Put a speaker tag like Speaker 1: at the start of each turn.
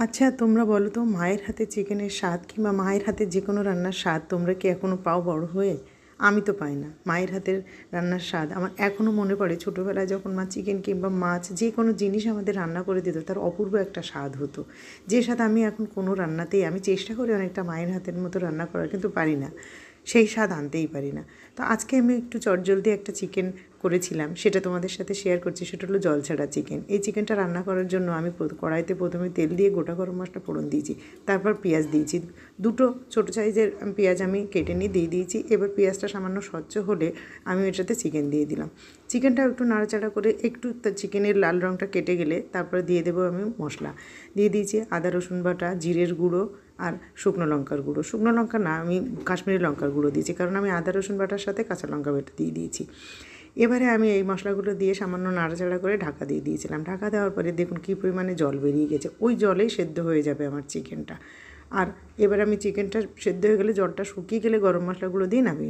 Speaker 1: আচ্ছা, তোমরা বলো তো, মায়ের হাতে চিকেনের স্বাদ কিংবা মায়ের হাতের যে কোনো রান্নার স্বাদ তোমরা কি এখনও পাও বড় হয়ে? আমি তো পাই না। মায়ের হাতের রান্নার স্বাদ আমার এখনও মনে পড়ে। ছোটোবেলায় যখন মা চিকেন কিংবা মাছ যে কোনো জিনিস আমাদের রান্না করে দিত, তার অপূর্ব একটা স্বাদ হতো, যে স্বাদ আমি এখন কোনো রান্নাতেই, আমি চেষ্টা করি অনেকটা মায়ের হাতের মতো রান্না করার, কিন্তু পারি না, সেই স্বাদ আনতেই পারি না। তো আজকে আমি একটু চটজলদি একটা চিকেন করেছিলাম, সেটা তোমাদের সাথে শেয়ার করছি। সেটা হলো জলছাড়া চিকেন। এই চিকেনটা রান্না করার জন্য আমি কড়াইতে প্রথমে তেল দিয়ে গোটা গরম মশলা ফোড়ন দিয়েছি, তারপর পেঁয়াজ দিয়েছি। দুটো ছোটো সাইজের পেঁয়াজ আমি কেটে নিয়ে দিয়ে দিয়েছি। এবার পেঁয়াজটা সামান্য স্বচ্ছ হলে আমি এটাতে চিকেন দিয়ে দিলাম। চিকেনটা একটু নাড়াচাড়া করে একটু চিকেনের লাল রঙটা কেটে গেলে তারপরে দিয়ে দেবো আমি মশলা। দিয়ে দিয়েছি আদা রসুন বাটা, জিরের গুঁড়ো আর শুকনো লঙ্কার গুঁড়ো। শুকনো লঙ্কা না, আমি কাশ্মীরি লঙ্কার গুঁড়ো দিয়েছি, কারণ আমি আদা রসুন বাটার সাথে কাঁচা লঙ্কা বেটে দিয়ে দিয়েছি। এবারে আমি এই মশলাগুলো দিয়ে সামান্য নাড়াচাড়া করে ঢাকা দিয়ে দিয়েছিলাম। ঢাকা দেওয়ার পরে দেখুন কী পরিমাণে জল বেরিয়ে গেছে। ওই জলেই সেদ্ধ হয়ে যাবে আমার চিকেনটা। আর এবার আমি চিকেনটা সেদ্ধ হয়ে গেলে, জলটা শুকিয়ে গেলে গরম মশলাগুলো দিয়ে নামিয়ে